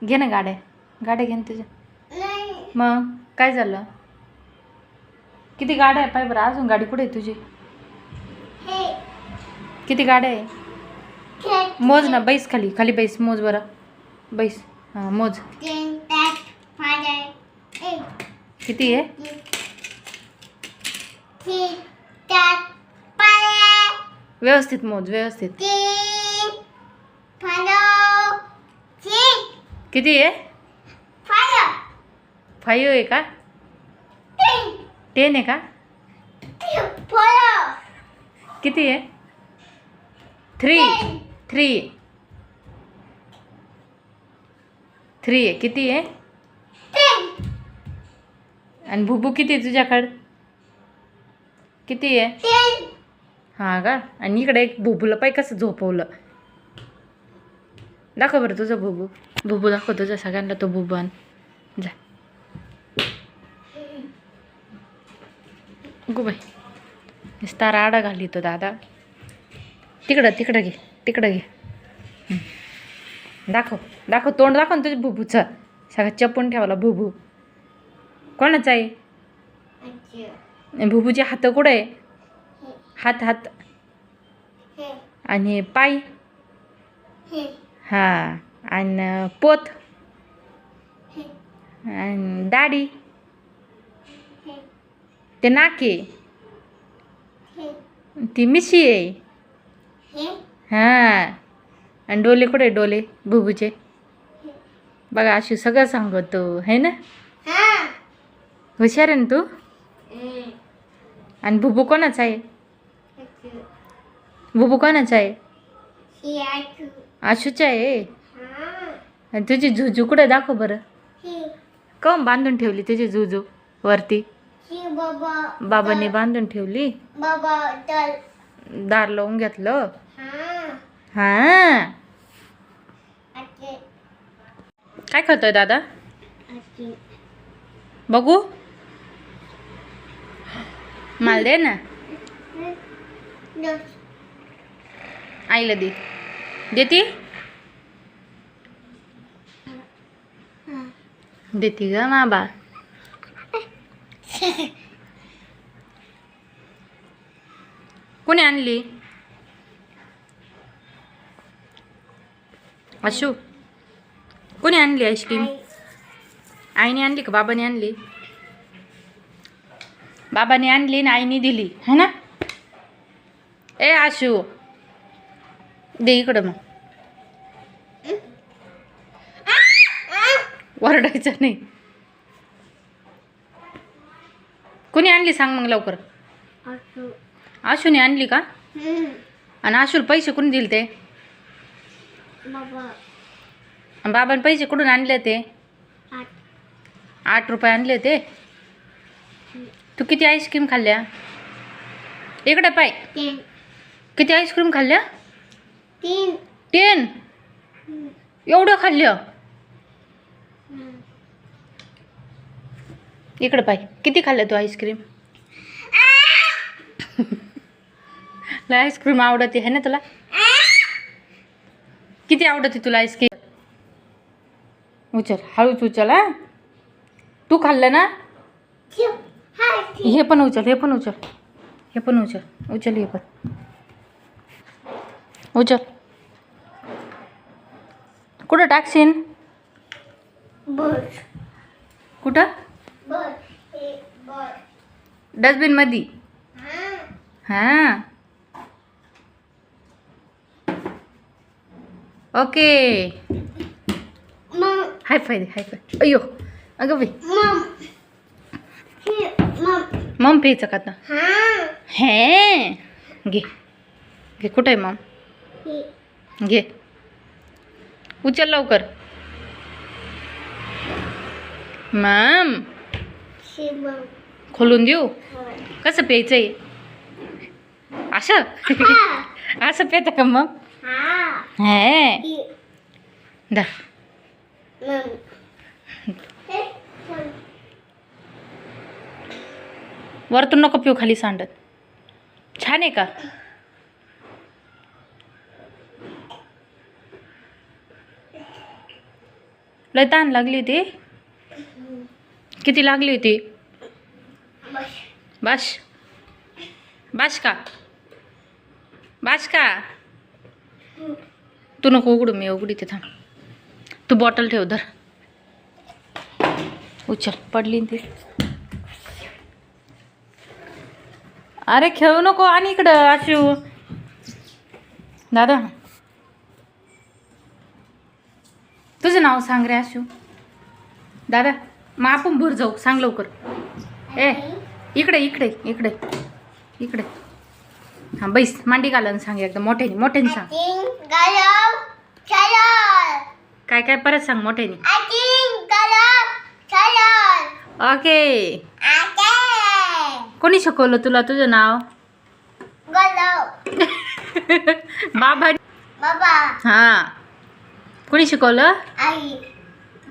घे ना गाड्या, गाड्या घे ना तुझ्या. मग काय झालं? किती गाड्या आहे पाय बरं. अजून गाडी कुठे आहे तुझी? किती गाड्या आहे? मोज ना. बैस खाली, खाली बैस. मोज बरं. बैस. हां मोज. किती आहे? व्यवस्थित मोज, व्यवस्थित. किती आहे? 5 आहे का? 10 आहे का? किती आहे? 3 आहे. किती आहे? आणि भुबू किती आहे तुझ्याकडं? किती आहे? हां का? आणि इकडे एक भुबूला पाय कसं झोपवलं. दाखव बरं तुझं भुबू. भुबू दाखव तुझ्या सगळ्यांना तो भुबू आण जा. गो बाई नुसता राडा घाली तो दादा. तिकडं घे, तिकडं घे. दाखव दाखव तोंड दाखव ना तुझ्या भुबूचं. सगळं चपून ठेवला भुबू. कोणाचा आहे? भुबूचे हात कुठं आहे? हात हात आणि पाय. हां आणि पोत आणि दाढी. ते नाक आहे. ती मिशी आहे. हां आणि डोले कुठे? डोले भुबूचे बघा. अशी सगळं सांगतो है ना. हुशार आहे ना तू. आणि भुबू कोणाचा आहे? भुबू कोणाचा आहे? आशूचा आहे. आणि तुझी झुजू कुठे? दाखव बरं. कम बांधून ठेवली तुझी झुजू वरती? बाबांनी बांधून ठेवली. दार लावून घेतलं. हां काय खातोय दादा? बघू मला दे ना. आईला दे. देती देती ग माबा. कोणी आणली? आशू कोणी आणली आईस्क्रीम? आईने आणली का बाबाने आणली? बाबाने आणली ना आईने दिली है ना. ए आशू दे इकडं. मग वरडायचं नाही. कोणी आणली सांग मग लवकर. आशूने आणली का? आणि आशूला पैसे कोणी दिले ते? बाबांनी पैसे कुठून आणले ते? 8 रुपये आणले ते. तू किती आईस्क्रीम खाल्ल्या? इकडे पाय. किती आईस्क्रीम खाल्ल्या? 10. एवढं खाल्लं? इकडे पाय. किती खाल्ल्या तू आईस्क्रीम? आईस्क्रीम आवडते है ना तुला? किती आवडते तुला आईस्क्रीम? उचल हळूच उचल. हा तू खाल्लं ना. हे पण उचल, हे पण उचल, हे पण उचल. उचल हे पण उचल. कुठं टाकशीन? कुठं? डस्टबिन मध्ये. हां ओके. हाय फाय दे, हाय फाय. अय्यो अगं बाई. मम प्यायचं का आता? हे घे घे. कुठं आहे मम? घे उचल लवकर. मम खोलून देऊ? कसं प्यायचंय? असं असं प्यायचं का मग? हे दा वरतून नको पिऊ, खाली सांडत. छान आहे का? लय ताण लागली होती. किती लागली होती? बस बस का? बस का? तू नको उघडू, मी उघडी ते थांब. तू बॉटल ठेव धर. उचल, पडली ती. अरे खेळू नको. आणि इकडं आशू. दादा तुझं नाव सांग रे आशू. दादा मग आपण भूर जाऊ, सांग लवकर. ए इकडे इकडे इकडे इकडे. हां बैस, मांडी घालून सांग एकदम मोठ्याने मोठ्याने सांग. काय काय परत सांग मोठ्याने. ओके. कोणी शिकवलं तुला तुझं नाव? बाबा. हां कोणी शिकवलं?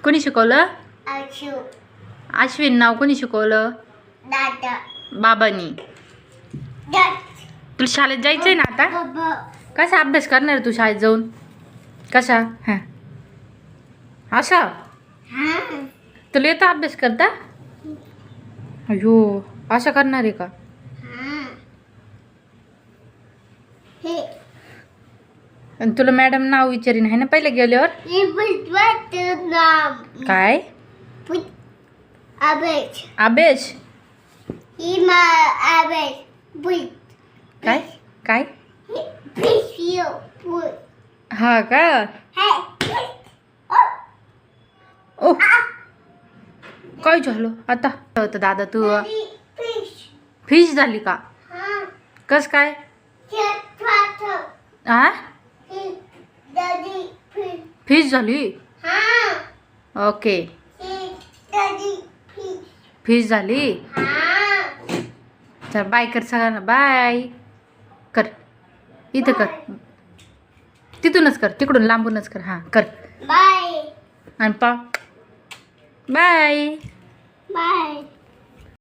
कोणी शिकवलं? अश्विन नाव कोणी शिकवलं? बाबांनी. तुला शाळेत जायचंय ना आता? कसा अभ्यास करणार तू शाळेत जाऊन? कसा? हां असा तुला येतो अभ्यास करता? अयो असं करणार आहे का? आणि तुला मॅडम नाव विचारीन आहे ना पहिले गेल्यावर? काय? आबेश. काय काय? हा का? ओ काय झालं आता? होतं दादा तू फिश झाली का? कस काय? हा फिश झाली. ओके फिश झाली. चल बाय कर सगळ्यांना. बाय कर. इथं कर, तिथूनच कर, तिकडून लांबूनच कर. हां कर बाय. आणि पा बाय बाय.